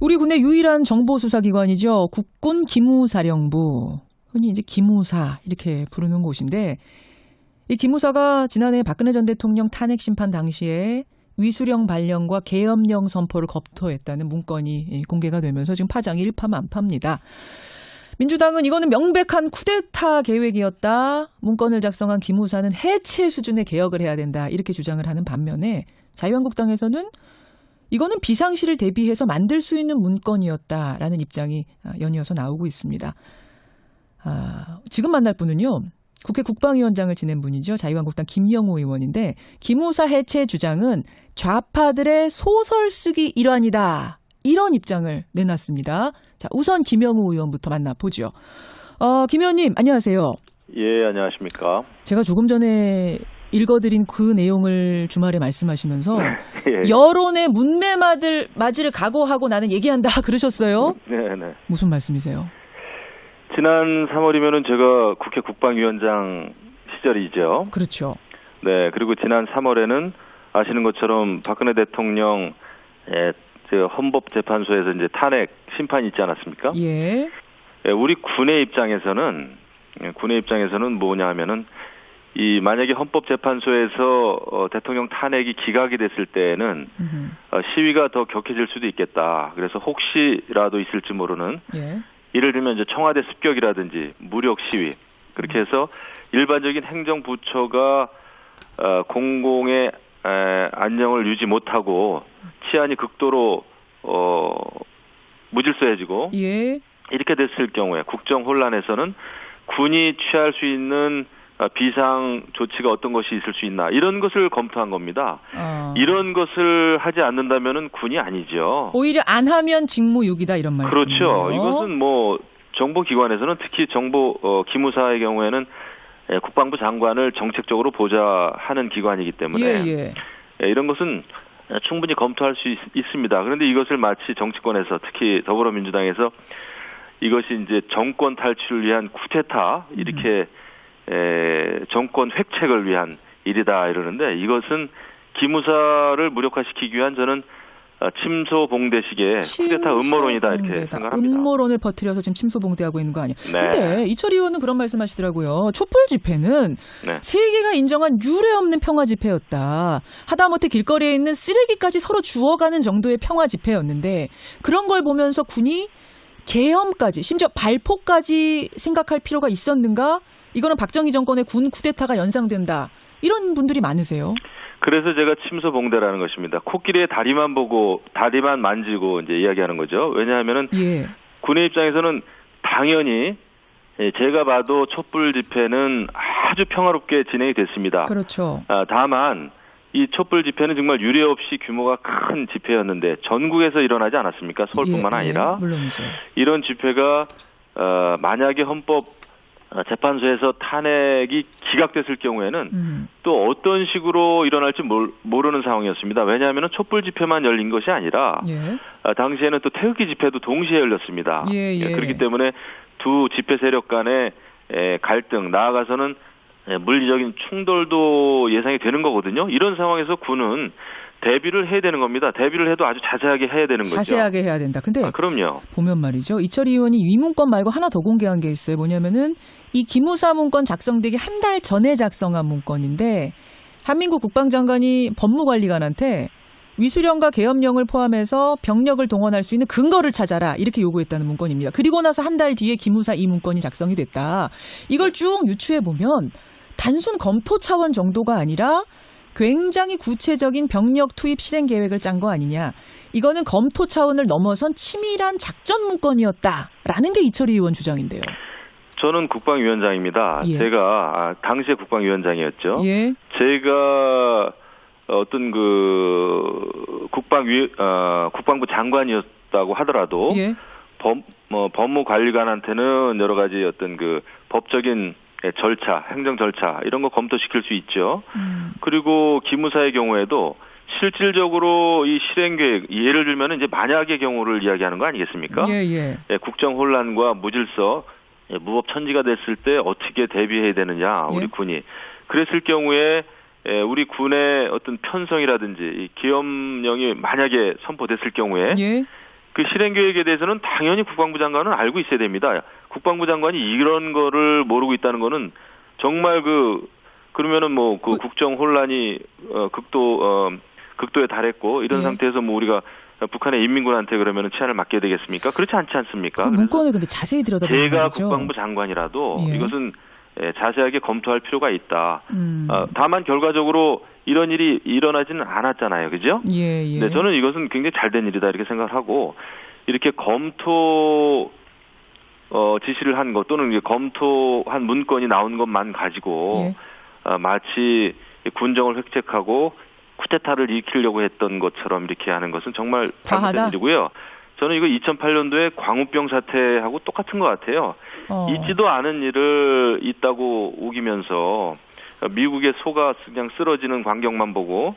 우리 군의 유일한 정보수사기관이죠. 국군 기무사령부, 흔히 이제 기무사 이렇게 부르는 곳인데, 이 기무사가 지난해 박근혜 전 대통령 탄핵 심판 당시에 위수령 발령과 계엄령 선포를 검토했다는 문건이 공개가 되면서 지금 파장이 일파만파입니다. 민주당은 이거는 명백한 쿠데타 계획이었다. 문건을 작성한 기무사는 해체 수준의 개혁을 해야 된다. 이렇게 주장을 하는 반면에 자유한국당에서는 이거는 비상시를 대비해서 만들 수 있는 문건이었다라는 입장이 연이어서 나오고 있습니다. 지금 만날 분은요. 국회 국방위원장을 지낸 분이죠. 자유한국당 김영우 의원인데 기무사 해체 주장은 좌파들의 소설 쓰기 일환이다. 이런 입장을 내놨습니다. 자, 우선 김영우 의원부터 만나보죠. 김 의원님 안녕하세요. 예, 안녕하십니까. 제가 조금 전에 읽어드린 그 내용을 주말에 말씀하시면서 예. 여론의 문매맞이를 각오하고 나는 얘기한다 그러셨어요? 네네. 무슨 말씀이세요? 지난 3월이면은 제가 국회 국방위원장 시절이죠. 그렇죠. 네, 그리고 지난 3월에는 아시는 것처럼 박근혜 대통령 헌법재판소에서 이제 탄핵 심판이 있지 않았습니까? 예. 우리 군의 입장에서는 뭐냐 하면은 이 만약에 헌법재판소에서 대통령 탄핵이 기각이 됐을 때에는 시위가 더 격해질 수도 있겠다. 그래서 혹시라도 있을지 모르는 예를 들면 이제 청와대 습격이라든지 무력 시위 그렇게 해서 일반적인 행정부처가 공공의 안녕을 유지 못하고 치안이 극도로 무질서해지고 이렇게 됐을 경우에 국정 혼란에서는 군이 취할 수 있는 비상 조치가 어떤 것이 있을 수 있나 이런 것을 검토한 겁니다. 이런 것을 하지 않는다면은 군이 아니죠. 오히려 안 하면 직무유기다 이런 말씀이에요. 그렇죠. 이것은 뭐 정보기관에서는 특히 기무사의 경우에는 국방부 장관을 정책적으로 보좌하는 기관이기 때문에 이런 것은 충분히 검토할 수 있습니다. 그런데 이것을 마치 정치권에서 특히 더불어민주당에서 이것이 이제 정권 탈출을 위한 쿠데타 이렇게 정권 획책을 위한 일이다 이러는데 이것은 기무사를 무력화시키기 위한 저는 침소봉대식의 쿠데타 음모론이다 이렇게 생각합니다. 음모론을 퍼뜨려서 지금 침소봉대하고 있는 거 아니에요? 근데 이철희 의원은 그런 말씀하시더라고요. 촛불 집회는 세계가 인정한 유례없는 평화 집회였다. 하다못해 길거리에 있는 쓰레기까지 서로 주워가는 정도의 평화 집회였는데 그런 걸 보면서 군이 계엄까지 심지어 발포까지 생각할 필요가 있었는가? 이거는 박정희 정권의 군 쿠데타가 연상된다. 이런 분들이 많으세요. 그래서 제가 침소봉대라는 것입니다. 코끼리의 다리만 만지고 이제 이야기하는 거죠. 왜냐하면은 군의 입장에서는 당연히 제가 봐도 촛불 집회는 아주 평화롭게 진행이 됐습니다. 그렇죠. 다만 이 촛불 집회는 정말 유례 없이 규모가 큰 집회였는데 전국에서 일어나지 않았습니까? 서울뿐만 아니라 물론이죠. 이런 집회가 만약에 재판소에서 탄핵이 기각됐을 경우에는 또 어떤 식으로 일어날지 모르는 상황이었습니다. 왜냐하면 촛불 집회만 열린 것이 아니라 당시에는 또 태극기 집회도 동시에 열렸습니다. 그렇기 때문에 두 집회 세력 간의 갈등 나아가서는 물리적인 충돌도 예상이 되는 거거든요. 이런 상황에서 군은 대비를 해야 되는 겁니다. 대비를 해도 아주 자세하게 해야 되는 거죠. 자세하게 해야 된다. 근데 그럼요. 보면 말이죠. 이철희 의원이 이 문건 말고 하나 더 공개한 게 있어요. 뭐냐면은 이 기무사 문건 작성되기 한 달 전에 작성한 문건인데 한민국 국방장관이 법무관리관한테 위수령과 계엄령을 포함해서 병력을 동원할 수 있는 근거를 찾아라 이렇게 요구했다는 문건입니다. 그리고 나서 한 달 뒤에 기무사 이 문건이 작성이 됐다. 이걸 쭉 유추해 보면 단순 검토 차원 정도가 아니라 굉장히 구체적인 병력 투입 실행 계획을 짠 거 아니냐. 이거는 검토 차원을 넘어선 치밀한 작전 문건이었다라는 게 이철희 의원 주장인데요. 저는 국방위원장입니다. 제가 당시에 국방위원장이었죠. 제가 어떤 국방부 장관이었다고 하더라도 법무관리관한테는 여러 가지 어떤 법적인 절차, 행정 절차 이런 거 검토시킬 수 있죠. 그리고 기무사의 경우에도 실질적으로 이 실행 계획 예를 들면 이제 만약의 경우를 이야기하는 거 아니겠습니까? 국정 혼란과 무질서, 무법 천지가 됐을 때 어떻게 대비해야 되느냐 우리 군이 그랬을 경우에 우리 군의 어떤 편성이라든지 이 계엄령이 만약에 선포됐을 경우에 그 실행 계획에 대해서는 당연히 국방부 장관은 알고 있어야 됩니다. 국방부 장관이 이런 거를 모르고 있다는 거는 정말 그러면은 뭐 그 국정 혼란이 극도에 달했고 이런 상태에서 뭐 우리가 북한의 인민군한테 그러면은 치안을 맡겨야 되겠습니까? 그렇지 않지 않습니까? 그 문건을 근데 자세히 들여다보면 제가 말이죠. 국방부 장관이라도 예. 이것은 자세하게 검토할 필요가 있다. 다만 결과적으로 이런 일이 일어나지는 않았잖아요, 그죠? 예. 네, 저는 이것은 굉장히 잘된 일이다 이렇게 생각을 하고 이렇게 검토 지시를 한 것 또는 이제 검토한 문건이 나온 것만 가지고 마치 군정을 획책하고 쿠데타를 일으키려고 했던 것처럼 이렇게 하는 것은 정말 잘못된 일이고요. 저는 이거 2008년도에 광우병 사태하고 똑같은 것 같아요. 있지도 않은 일을 있다고 우기면서 미국의 소가 그냥 쓰러지는 광경만 보고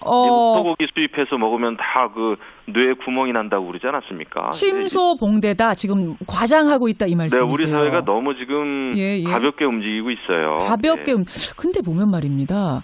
미국 소고기 수입해서 먹으면 다 그 뇌에 구멍이 난다고 그러지 않았습니까? 침소봉대다 지금 과장하고 있다 이 말씀이세요? 네, 우리 사회가 너무 지금 가볍게 움직이고 있어요. 가볍게 근데 보면 말입니다.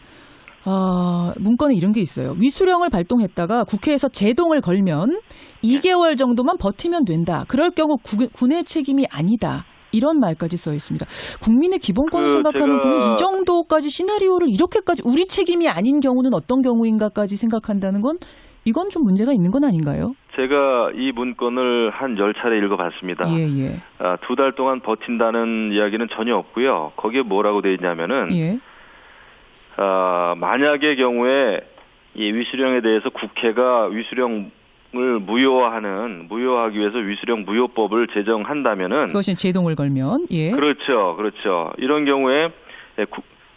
문건에 이런 게 있어요. 위수령을 발동했다가 국회에서 제동을 걸면 2개월 정도만 버티면 된다. 그럴 경우 군의 책임이 아니다. 이런 말까지 써 있습니다. 국민의 기본권을 생각하는 분이 이 정도까지 시나리오를 이렇게까지 우리 책임이 아닌 경우는 어떤 경우인가까지 생각한다는 건 이건 좀 문제가 있는 건 아닌가요? 제가 이 문건을 한 10차례 읽어봤습니다. 2달 동안 버틴다는 이야기는 전혀 없고요. 거기에 뭐라고 되어 있냐면은 만약의 경우에 이 위수령에 대해서 국회가 위수령을 무효하기 위해서 위수령 무효법을 제정한다면은 그것이 제동을 걸면 그렇죠. 이런 경우에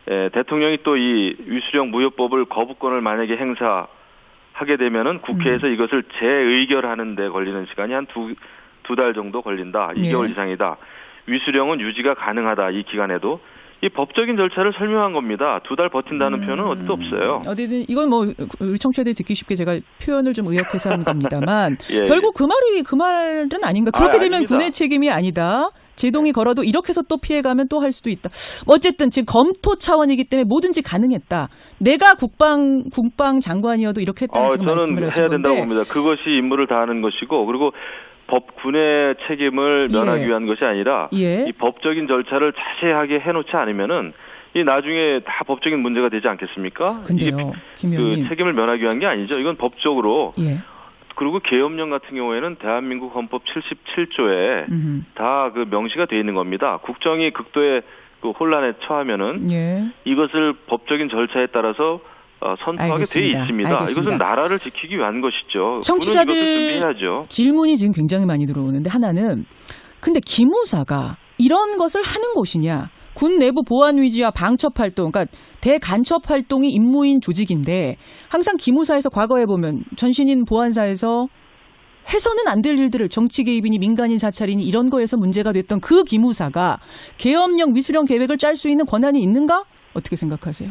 대통령이 또 이 위수령 무효법을 거부권을 만약에 행사하게 되면은 국회에서 이것을 재의결하는 데 걸리는 시간이 한 두 달 정도 걸린다. 2개월 이상이다. 위수령은 유지가 가능하다. 이 기간에도. 이 법적인 절차를 설명한 겁니다. 2달 버틴다는 표현은 어디도 없어요. 어디든 이건 뭐 우리 청취자들이 듣기 쉽게 제가 표현을 좀 의역해서 한 겁니다만 결국 그 말은 아닌가. 그렇게 되면 아닙니다. 군의 책임이 아니다. 제동이 걸어도 이렇게 해서 또 피해가면 또 할 수도 있다. 어쨌든 지금 검토 차원이기 때문에 뭐든지 가능했다. 내가 국방 장관이어도 이렇게 했다는 지금 말씀을 하신 건데. 저는 해야 된다고 봅니다. 그것이 임무를 다하는 것이고 그리고 군의 책임을 면하기 위한 것이 아니라 이 법적인 절차를 자세하게 해놓지 않으면은 이 나중에 다 법적인 문제가 되지 않겠습니까? 근데요, 김 의원님. 그 책임을 면하기 위한 게 아니죠. 이건 법적으로. 그리고 계엄령 같은 경우에는 대한민국 헌법 77조에 다 그 명시가 되어 있는 겁니다. 국정이 극도의 그 혼란에 처하면은 이것을 법적인 절차에 따라서 선포하게 돼 있습니다. 이것은 나라를 지키기 위한 것이죠. 청취자들 준비해야죠. 질문이 지금 굉장히 많이 들어오는데 하나는 근데 기무사가 이런 것을 하는 곳이냐? 군 내부 보안 위지와 방첩 활동, 그러니까 대간첩 활동이 임무인 조직인데 항상 기무사에서 과거에 보면 전신인 보안사에서 해서는 안 될 일들을 정치 개입이니 민간인 사찰이니 이런 거에서 문제가 됐던 그 기무사가 계엄령 위수령 계획을 짤 수 있는 권한이 있는가? 어떻게 생각하세요?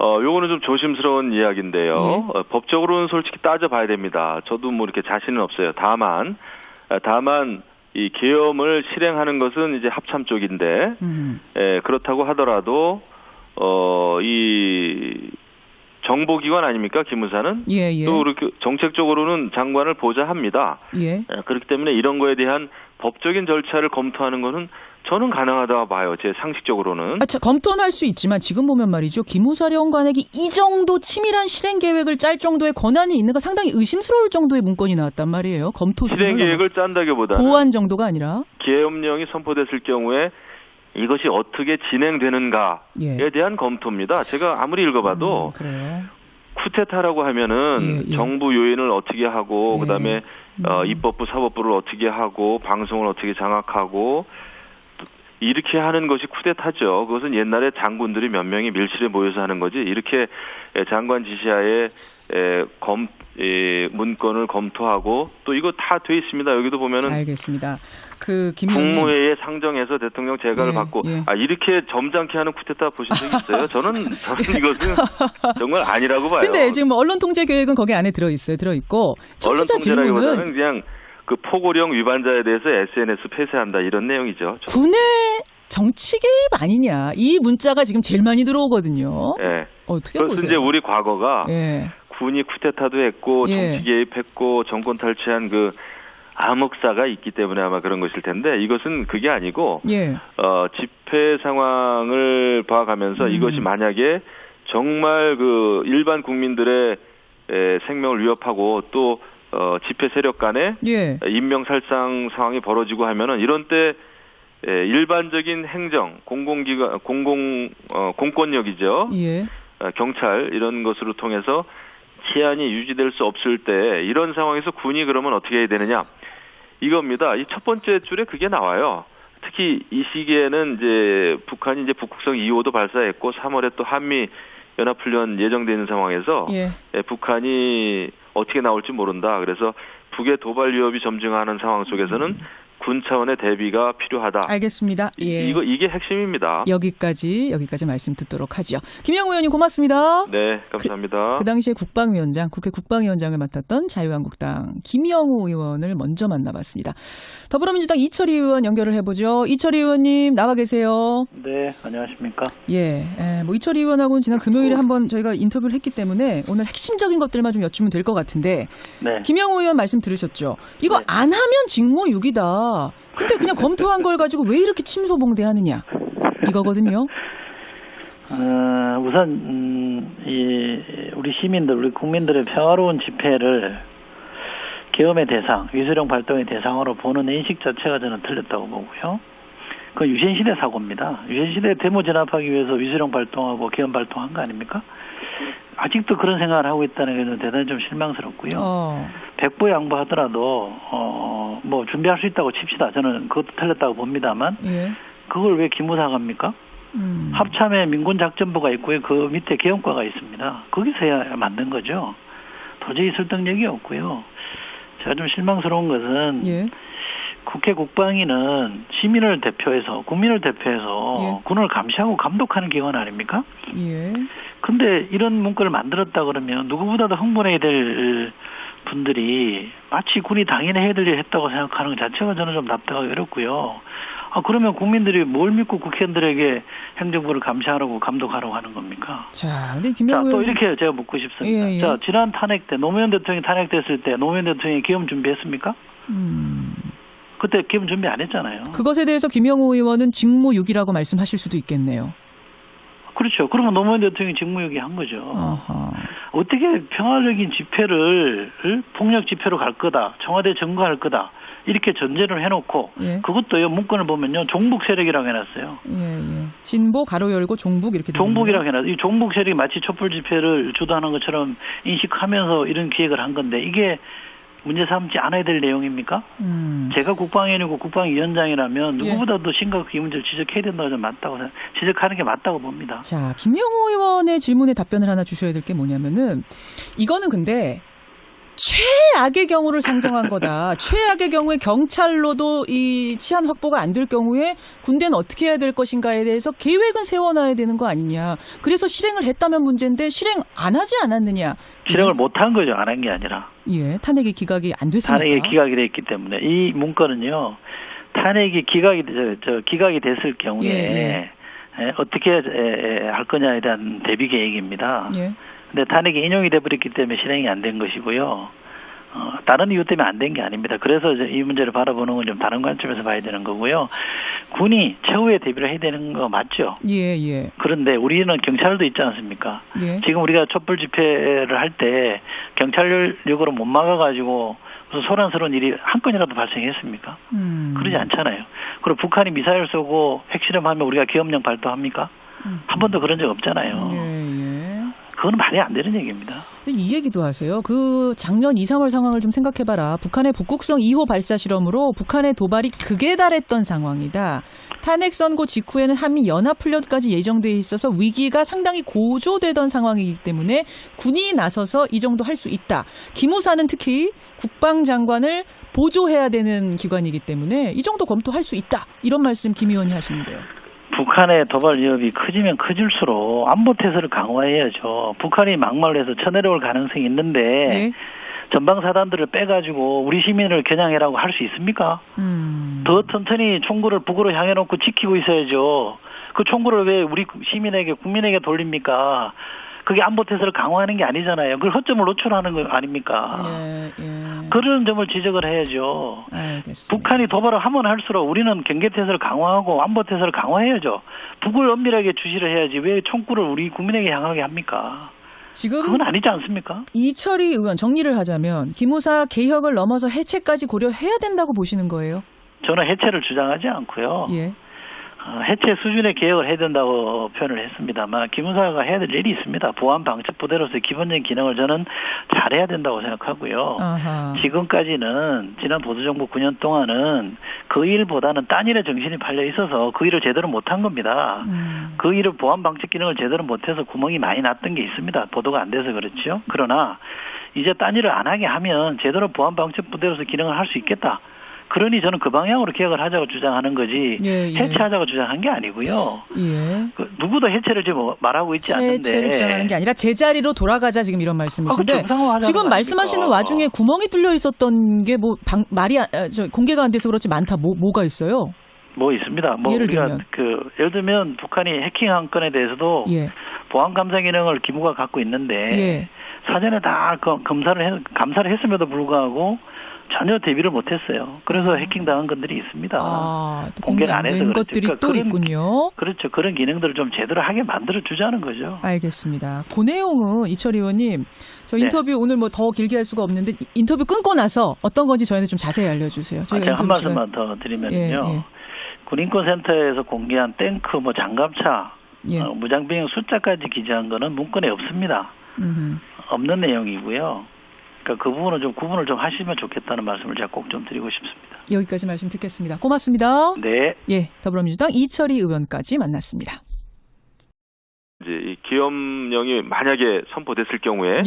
요거는 좀 조심스러운 이야기인데요. 법적으로는 솔직히 따져봐야 됩니다. 저도 뭐 이렇게 자신은 없어요. 다만 이 계엄을 실행하는 것은 이제 합참 쪽인데, 그렇다고 하더라도 이 정보기관 아닙니까 기무사는? 또 이렇게 정책적으로는 장관을 보좌합니다. 그렇기 때문에 이런 거에 대한 법적인 절차를 검토하는 것은 저는 가능하다고 봐요. 제 상식적으로는. 검토는 할 수 있지만 지금 보면 말이죠. 기무사령관에게 이 정도 치밀한 실행 계획을 짤 정도의 권한이 있는가 상당히 의심스러울 정도의 문건이 나왔단 말이에요. 검토 실행 계획을 짠다기보다는 보완 정도가 아니라 계엄령이 선포됐을 경우에 이것이 어떻게 진행되는가에 대한 검토입니다. 제가 아무리 읽어봐도 쿠데타라고 하면은 정부 요인을 어떻게 하고 그다음에 입법부 사법부를 어떻게 하고 방송을 어떻게 장악하고 이렇게 하는 것이 쿠데타죠. 그것은 옛날에 장군들이 몇 명이 밀실에 모여서 하는 거지. 이렇게 장관 지시하에 문건을 검토하고 또 이거 다 돼 있습니다. 여기도 보면은 알겠습니다. 국무회의에 상정해서 대통령 재가를 받고 이렇게 점잖게 하는 쿠데타 보신 적 있어요? 저는 이것은 정말 아니라고 봐요. 근데 지금 언론 통제 계획은 거기 안에 들어 있고 청취자 질문은 그냥 그 포고령 위반자에 대해서 SNS 폐쇄한다 이런 내용이죠. 군의 정치 개입 아니냐 이 문자가 지금 제일 많이 들어오거든요. 어떻게 그래서 보세요? 이제 우리 과거가 군이 쿠데타도 했고 정치 개입했고 정권 탈취한 그 암흑사가 있기 때문에 아마 그런 것일 텐데 이것은 그게 아니고 집회 상황을 봐가면서 이것이 만약에 정말 그 일반 국민들의 생명을 위협하고 또 집회 세력 간에 인명살상 상황이 벌어지고 하면은 이런 때 일반적인 행정, 공공기관, 공권력이죠. 경찰 이런 것으로 통해서 치안이 유지될 수 없을 때 이런 상황에서 군이 그러면 어떻게 해야 되느냐 이겁니다. 이 첫 번째 줄에 그게 나와요. 특히 이 시기에는 이제 북한이 이제 북극성 2호도 발사했고 3월에 또 한미 연합훈련 예정되어 있는 상황에서 북한이 어떻게 나올지 모른다. 그래서 북의 도발 위협이 점증하는 상황 속에서는 군 차원의 대비가 필요하다. 알겠습니다. 이게 핵심입니다. 여기까지 말씀 듣도록 하죠. 김영우 의원님 고맙습니다. 네, 감사합니다. 그 당시에 국방위원장, 국회 국방위원장을 맡았던 자유한국당 김영우 의원을 먼저 만나봤습니다. 더불어민주당 이철희 의원 연결을 해보죠. 이철희 의원님 나와 계세요. 네, 안녕하십니까? 이철희 의원하고는 지난 금요일에 한번 저희가 인터뷰를 했기 때문에 오늘 핵심적인 것들만 좀 여쭈면 될 것 같은데 김영우 의원 말씀 들으셨죠? 이거 안 하면 직무유기다. 근데 그냥 검토한 걸 가지고 왜 이렇게 침소봉대하느냐 이거거든요. 우선 우리 시민들, 우리 국민들의 평화로운 집회를 계엄의 대상, 위수령 발동의 대상으로 보는 인식 자체가 저는 틀렸다고 보고요. 그건 유신시대 사고입니다. 유신시대 데모 진압하기 위해서 위수령 발동하고 계엄 발동한 거 아닙니까? 아직도 그런 생각을 하고 있다는 게 저는 대단히 좀 실망스럽고요. 백보양보하더라도 뭐 준비할 수 있다고 칩시다. 저는 그것도 틀렸다고 봅니다만 그걸 왜 기무사가 합니까? 합참에 민군작전부가 있고요. 그 밑에 계엄과가 있습니다. 거기서 해야 만든 거죠. 도저히 설득력이 없고요. 제가 좀 실망스러운 것은 국회 국방위는 시민을 대표해서 국민을 대표해서 군을 감시하고 감독하는 기관 아닙니까? 근데 이런 문구를 만들었다 그러면 누구보다도 흥분해야 될 분들이 마치 군이 당연히 해야 될 일을 했다고 생각하는 것 자체가 저는 좀 납득하기 어렵고요. 그러면 국민들이 뭘 믿고 국회의원들에게 행정부를 감시하라고 감독하라고 하는 겁니까? 근데 김영우 또 이렇게 제가 묻고 싶습니다. 자, 지난 탄핵 때 노무현 대통령이 탄핵됐을 때 노무현 대통령이 계엄 준비했습니까? 그때 계엄 준비 안 했잖아요. 그것에 대해서 김영우 의원은 직무유기라고 말씀하실 수도 있겠네요. 그렇죠. 그러면 노무현 대통령이 직무유기 한 거죠. 어떻게 평화적인 집회를 폭력 집회로 갈 거다. 청와대 점거할 거다. 이렇게 전제를 해놓고 그것도요. 문건을 보면요. 종북 세력이라고 해놨어요. 진보 가로 열고 종북 이렇게 종북이라고 해놨어요. 이 종북 세력이 마치 촛불 집회를 주도하는 것처럼 인식하면서 이런 기획을 한 건데 이게 문제 삼지 않아야 될 내용입니까? 제가 국방위원이고 국방위원장이라면 누구보다도 심각하게 이 문제를 지적해야 된다고 저는 지적하는 게 맞다고 봅니다. 자, 김영우 의원의 질문에 답변을 하나 주셔야 될 게 뭐냐면은 이거는 근데 최악의 경우를 상정한 거다. 최악의 경우에 경찰로도 이 치안 확보가 안 될 경우에 군대는 어떻게 해야 될 것인가에 대해서 계획은 세워놔야 되는 거 아니냐. 그래서 실행을 했다면 문제인데 실행 안 하지 않았느냐. 실행을 못한 거죠. 안 한 게 아니라. 탄핵이 기각이 안 됐습니다. 탄핵이 기각이 됐기 때문에 이 문건은요. 탄핵이 기각이 됐을 경우에 어떻게 할 거냐에 대한 대비 계획입니다. 근데 탄핵이 인용이 돼버렸기 때문에 실행이 안 된 것이고요. 다른 이유 때문에 안 된 게 아닙니다. 그래서 이 문제를 바라보는 건 좀 다른 관점에서 봐야 되는 거고요. 군이 최후의 대비를 해야 되는 거 맞죠? 그런데 우리는 경찰도 있지 않습니까? 지금 우리가 촛불 집회를 할 때 경찰력으로 못 막아가지고 무슨 소란스러운 일이 한 건이라도 발생했습니까? 그러지 않잖아요. 그리고 북한이 미사일 쏘고 핵실험하면 우리가 계엄령 발동합니까? 한 번도 그런 적 없잖아요. 그건 말이 안 되는 얘기입니다. 이 얘기도 하세요. 그 작년 2, 3월 상황을 좀 생각해봐라. 북한의 북극성 2호 발사 실험으로 북한의 도발이 극에 달했던 상황이다. 탄핵 선고 직후에는 한미 연합훈련까지 예정돼 있어서 위기가 상당히 고조되던 상황이기 때문에 군이 나서서 이 정도 할 수 있다. 기무사는 특히 국방장관을 보조해야 되는 기관이기 때문에 이 정도 검토할 수 있다. 이런 말씀 김 의원이 하시는데요. 북한의 도발 위협이 커지면 커질수록 안보 태세를 강화해야죠. 북한이 막말로 해서 쳐내려올 가능성이 있는데 전방사단들을 빼가지고 우리 시민을 겨냥해라고 할 수 있습니까? 더 튼튼히 총구를 북으로 향해 놓고 지키고 있어야죠. 그 총구를 왜 우리 시민에게 국민에게 돌립니까? 그게 안보 태세를 강화하는 게 아니잖아요. 그걸 허점을 노출하는 거 아닙니까? 그런 점을 지적을 해야죠. 알겠습니다. 북한이 도발을 하면 할수록 우리는 경계 태세를 강화하고 안보 태세를 강화해야죠. 북을 엄밀하게 주시를 해야지 왜 총구를 우리 국민에게 향하게 합니까? 지금 그건 아니지 않습니까? 이철희 의원 정리를 하자면 기무사 개혁을 넘어서 해체까지 고려해야 된다고 보시는 거예요? 저는 해체를 주장하지 않고요. 예. 해체 수준의 개혁을 해야 된다고 표현을 했습니다만 기무사가 해야 될 일이 있습니다. 보안 방첩 부대로서의 기본적인 기능을 저는 잘해야 된다고 생각하고요. 아하. 지금까지는 지난 보수정부 9년 동안은 그 일보다는 딴 일에 정신이 팔려 있어서 그 일을 제대로 못한 겁니다. 그 일을 보안 방첩 기능을 제대로 못해서 구멍이 많이 났던 게 있습니다. 보도가 안 돼서 그렇죠. 그러나 이제 딴 일을 안 하게 하면 제대로 보안 방첩 부대로서 기능을 할 수 있겠다. 그러니 저는 그 방향으로 개혁을 하자고 주장하는 거지 해체하자고 주장한 게 아니고요. 누구도 해체를 지금 말하고 있지 않는데. 해체를 주장하는 게 아니라 제자리로 돌아가자 지금 이런 말씀이신데 지금 말씀하시는 와중에 구멍이 뚫려 있었던 게 뭐 공개가 안 돼서 그렇지 많다. 뭐가 있어요? 뭐 있습니다. 뭐 예를 우리가 들면 예를 들면 북한이 해킹한 건에 대해서도 보안 감사 기능을 기무가 갖고 있는데 사전에 다 감사를 했음에도 불구하고 전혀 대비를 못했어요. 그래서 해킹당한 것들이 있습니다. 공개를 안 해서 그렇죠. 것들이 또 있군요. 그렇죠. 그런 기능들을 좀 제대로 하게 만들어 주자는 거죠. 알겠습니다. 그 내용은 이철희 의원님, 저 인터뷰 오늘 뭐 더 길게 할 수가 없는데 인터뷰 끊고 나서 어떤 건지 저희는 좀 자세히 알려주세요. 제가 한 말씀만 더 드리면요. 군인권센터에서 공개한 탱크, 장갑차, 무장병 숫자까지 기재한 거는 문건에 없습니다. 없는 내용이고요. 그러니까 그 부분은 좀 구분을 좀 하시면 좋겠다는 말씀을 제가 꼭 좀 드리고 싶습니다. 여기까지 말씀 듣겠습니다. 고맙습니다. 네. 더불어민주당 이철희 의원까지 만났습니다. 이제 이 기업령이 만약에 선포됐을 경우에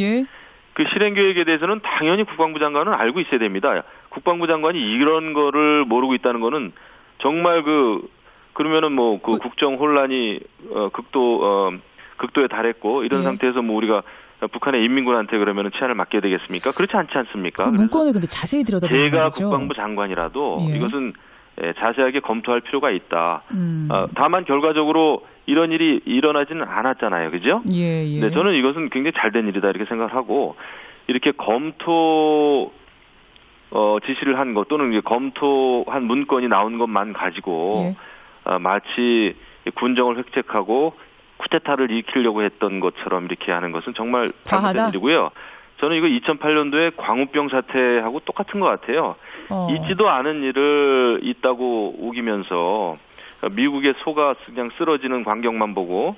그 실행 계획에 대해서는 당연히 국방부 장관은 알고 있어야 됩니다. 국방부 장관이 이런 거를 모르고 있다는 거는 정말 그러면은 뭐 그 국정 혼란이 극도에 달했고 이런 상태에서 뭐 우리가 북한의 인민군한테 그러면 치안을 맡겨야 되겠습니까? 그렇지 않지 않습니까? 그 문건을 근데 자세히 들여다보면 제가 국방부 장관이라도 이것은 자세하게 검토할 필요가 있다. 다만 결과적으로 이런 일이 일어나지는 않았잖아요. 그죠? 네, 저는 이것은 굉장히 잘된 일이다 이렇게 생각을 하고 이렇게 검토 지시를 한 것 또는 검토한 문건이 나온 것만 가지고 마치 군정을 획책하고 쿠데타를 일으키려고 했던 것처럼 이렇게 하는 것은 정말 잘못된 일이고요. 저는 이거 2008년도에 광우병 사태하고 똑같은 것 같아요. 있지도 않은 일을 있다고 우기면서 미국의 소가 그냥 쓰러지는 광경만 보고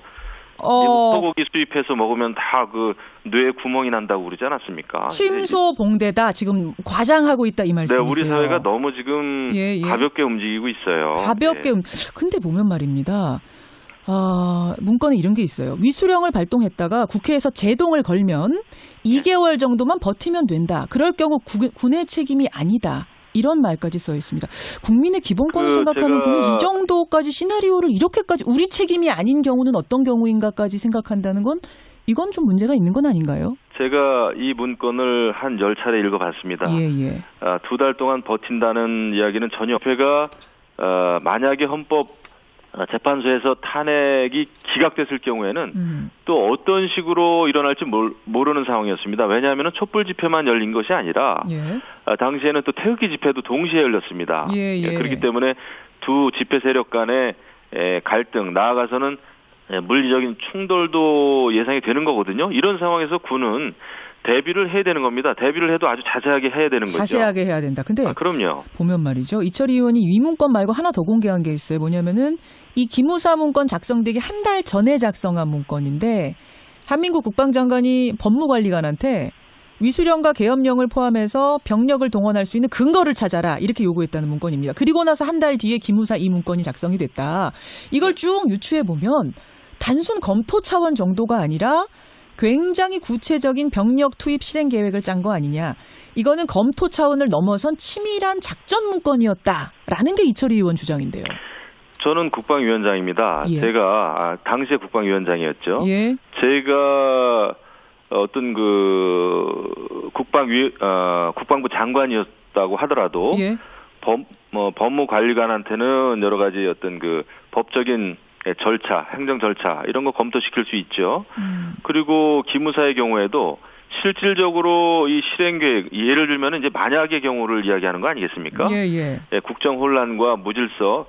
미국 소고기 수입해서 먹으면 다 뇌에 구멍이 난다고 그러지 않았습니까? 침소봉대다. 지금 과장하고 있다 이 말씀이세요. 네, 우리 사회가 너무 지금 가볍게 움직이고 있어요. 가볍게. 근데 보면 말입니다. 문건에 이런 게 있어요. 위수령을 발동했다가 국회에서 제동을 걸면 2개월 정도만 버티면 된다. 그럴 경우 군의 책임이 아니다. 이런 말까지 써 있습니다. 국민의 기본권을 생각하는 분이 이 정도까지 시나리오를 이렇게까지 우리 책임이 아닌 경우는 어떤 경우인가까지 생각한다는 건 이건 좀 문제가 있는 건 아닌가요? 제가 이 문건을 한 10차례 읽어봤습니다. 2달 동안 버틴다는 이야기는 전혀 제가 만약에 재판소에서 탄핵이 기각됐을 경우에는 또 어떤 식으로 일어날지 모르는 상황이었습니다. 왜냐하면 촛불 집회만 열린 것이 아니라 당시에는 또 태극기 집회도 동시에 열렸습니다. 그렇기 때문에 두 집회 세력 간의 갈등, 나아가서는 물리적인 충돌도 예상이 되는 거거든요. 이런 상황에서 군은 대비를 해야 되는 겁니다. 대비를 해도 아주 자세하게 해야 되는 거죠. 자세하게 해야 된다. 근데 그럼요. 보면 말이죠. 이철희 의원이 이 문건 말고 하나 더 공개한 게 있어요. 뭐냐면은 이 기무사 문건 작성되기 한 달 전에 작성한 문건인데 한민국 국방장관이 법무관리관한테 위수령과 계엄령을 포함해서 병력을 동원할 수 있는 근거를 찾아라 이렇게 요구했다는 문건입니다. 그리고 나서 한 달 뒤에 기무사 이 문건이 작성이 됐다. 이걸 쭉 유추해 보면 단순 검토 차원 정도가 아니라 굉장히 구체적인 병력 투입 실행 계획을 짠 거 아니냐. 이거는 검토 차원을 넘어선 치밀한 작전 문건이었다라는 게 이철희 의원 주장인데요. 저는 국방위원장입니다. 제가 당시에 국방위원장이었죠. 제가 어떤 국방부 장관이었다고 하더라도 법무관리관한테는 여러 가지 어떤 법적인 절차, 행정 절차 이런 거 검토시킬 수 있죠. 그리고 기무사의 경우에도 실질적으로 이 실행 계획, 예를 들면 이제 만약의 경우를 이야기하는 거 아니겠습니까? 국정 혼란과 무질서,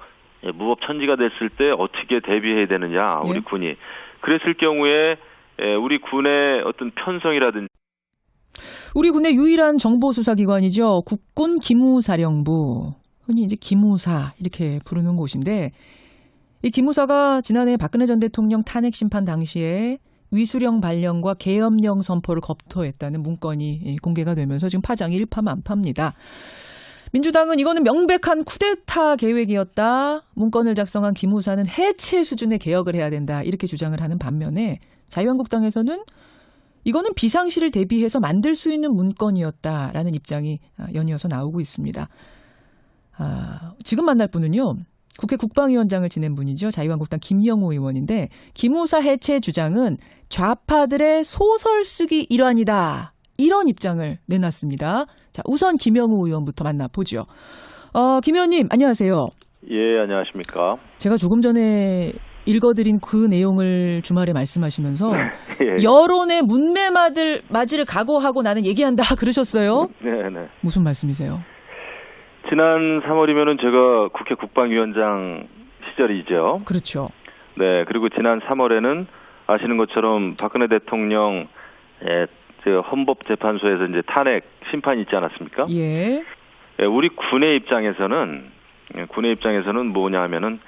무법 천지가 됐을 때 어떻게 대비해야 되느냐, 우리 군이. 그랬을 경우에 우리 군의 어떤 편성이라든지 우리 군의 유일한 정보수사기관이죠. 국군 기무사령부, 흔히 이제 기무사 이렇게 부르는 곳인데, 이 기무사가 지난해 박근혜 전 대통령 탄핵 심판 당시에 위수령 발령과 계엄령 선포를 검토했다는 문건이 공개가 되면서 지금 파장이 일파만파입니다. 민주당은 이거는 명백한 쿠데타 계획이었다. 문건을 작성한 기무사는 해체 수준의 개혁을 해야 된다. 이렇게 주장을 하는 반면에 자유한국당에서는 이거는 비상시를 대비해서 만들 수 있는 문건이었다라는 입장이 연이어서 나오고 있습니다. 지금 만날 분은요. 국회 국방위원장을 지낸 분이죠. 자유한국당 김영호 의원인데 기무사 해체 주장은 좌파들의 소설 쓰기 일환이다. 이런 입장을 내놨습니다. 자, 우선 김영호 의원부터 만나보죠. 김 의원님 안녕하세요. 예, 안녕하십니까. 제가 조금 전에 읽어드린 그 내용을 주말에 말씀하시면서 예. 여론의 문매맞을 각오하고 나는 얘기한다 그러셨어요? 네네. 무슨 말씀이세요? 지난 3월이면은 제가 국회 국방위원장 시절이죠. 그렇죠. 네, 그리고 지난 3월에는 아시는 것처럼 박근혜 대통령 헌법재판소에서 이제 탄핵 심판이 있지 않았습니까? 예. 우리 군의 입장에서는 뭐냐 하면은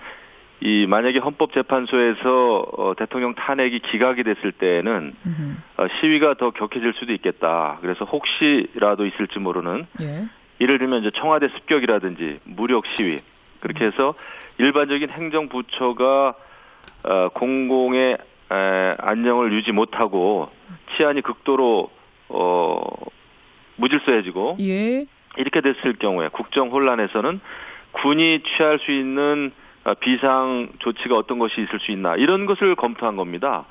이 만약에 헌법재판소에서 대통령 탄핵이 기각이 됐을 때에는 시위가 더 격해질 수도 있겠다. 그래서 혹시라도 있을지 모르는 예를 들면 이제 청와대 습격이라든지 무력 시위 그렇게 해서 일반적인 행정부처가 공공의 안녕을 유지 못하고 치안이 극도로 무질서해지고 이렇게 됐을 경우에 국정 혼란에서는 군이 취할 수 있는 비상 조치가 어떤 것이 있을 수 있나 이런 것을 검토한 겁니다.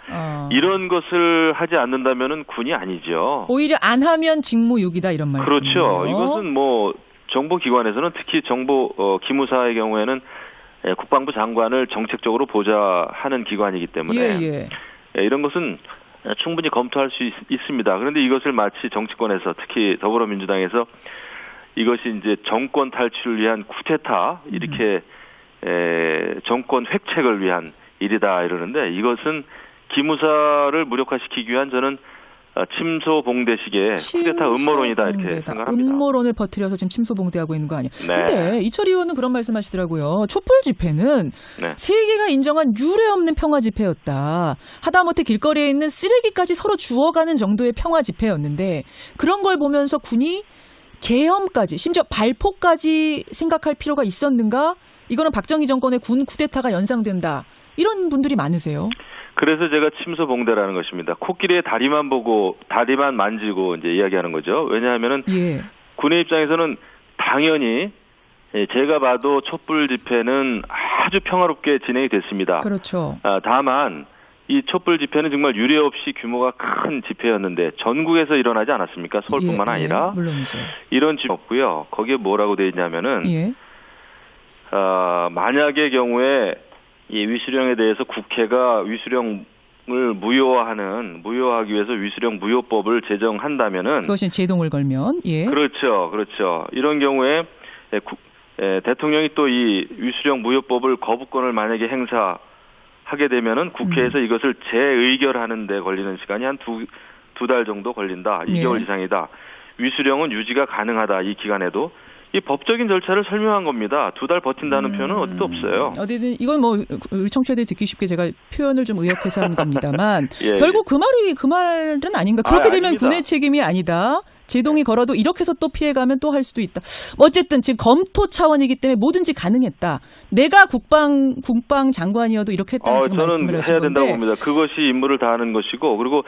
이런 것을 하지 않는다면은 군이 아니죠. 오히려 안 하면 직무유기다 이런 말씀이에요. 그렇죠. 이것은 뭐 정보기관에서는 특히 기무사의 경우에는 국방부 장관을 정책적으로 보좌하는 기관이기 때문에 이런 것은 충분히 검토할 수 있습니다. 그런데 이것을 마치 정치권에서 특히 더불어민주당에서 이것이 이제 정권 탈출을 위한 쿠데타 이렇게 정권 획책을 위한 일이다 이러는데 이것은 기무사를 무력화시키기 위한 저는 침소봉대식의 쿠데타 음모론이다 이렇게 생각합니다. 음모론을 퍼뜨려서 지금 침소봉대하고 있는 거 아니에요? 그런데 이철 의원은 그런 말씀하시더라고요. 촛불 집회는 세계가 인정한 유례없는 평화 집회였다. 하다못해 길거리에 있는 쓰레기까지 서로 주워가는 정도의 평화 집회였는데 그런 걸 보면서 군이 계엄까지 심지어 발포까지 생각할 필요가 있었는가? 이거는 박정희 정권의 군 쿠데타가 연상된다. 이런 분들이 많으세요. 그래서 제가 침소봉대라는 것입니다. 코끼리의 다리만 보고 다리만 만지고 이제 이야기하는 거죠. 왜냐하면은 군의 입장에서는 당연히 제가 봐도 촛불 집회는 아주 평화롭게 진행이 됐습니다. 그렇죠. 다만 이 촛불 집회는 정말 유례 없이 규모가 큰 집회였는데 전국에서 일어나지 않았습니까? 서울뿐만 아니라 물론이죠. 이런 집회 없고요. 거기에 뭐라고 되어 있냐면은 만약의 경우에 이 위수령에 대해서 국회가 위수령을 무효하기 위해서 위수령 무효법을 제정한다면은 그것이 제동을 걸면 그렇죠. 이런 경우에 대통령이 또 이 위수령 무효법을 거부권을 만약에 행사하게 되면은 국회에서 이것을 재의결하는 데 걸리는 시간이 한 두 달 정도 걸린다. 2개월 이상이다. 위수령은 유지가 가능하다. 이 기간에도. 이 법적인 절차를 설명한 겁니다. 2달 버틴다는 표현은 어디도 없어요. 어디든 이건 뭐 우리 청취자들이 듣기 쉽게 제가 표현을 좀 의역해서 한 겁니다만 결국 그 말은 아닌가. 그렇게 되면 아닙니다. 군의 책임이 아니다. 제동이 걸어도 이렇게 해서 또 피해가면 또 할 수도 있다. 어쨌든 지금 검토 차원이기 때문에 뭐든지 가능했다. 내가 국방 장관이어도 이렇게 했다는 지금 말씀을 하신 건데. 저는 해야 된다고 봅니다. 그것이 임무를 다하는 것이고 그리고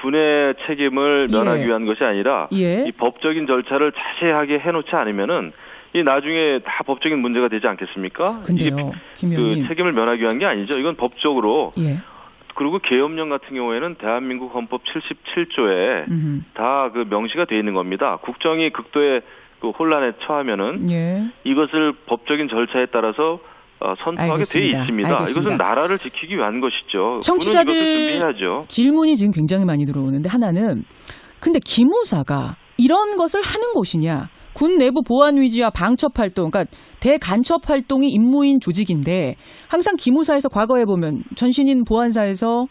군의 책임을 면하기 위한 것이 아니라 이 법적인 절차를 자세하게 해놓지 않으면은 이 나중에 다 법적인 문제가 되지 않겠습니까? 근데요, 김 의원님. 그 책임을 면하기 위한 게 아니죠. 이건 법적으로. 그리고 계엄령 같은 경우에는 대한민국 헌법 77조에 다 그 명시가 되어 있는 겁니다. 국정이 극도의 그 혼란에 처하면은 이것을 법적인 절차에 따라서 선포하게 알겠습니다. 돼 있습니다. 알겠습니다. 이것은 나라를 지키기 위한 것이죠. 청취자들 군은 이것을 준비해야죠. 질문이 지금 굉장히 많이 들어오는데 하나는 근데 기무사가 이런 것을 하는 곳이냐? 군 내부 보안 위지와 방첩 활동, 그러니까 대간첩 활동이 임무인 조직인데 항상 기무사에서 과거에 보면 전신인 보안사에서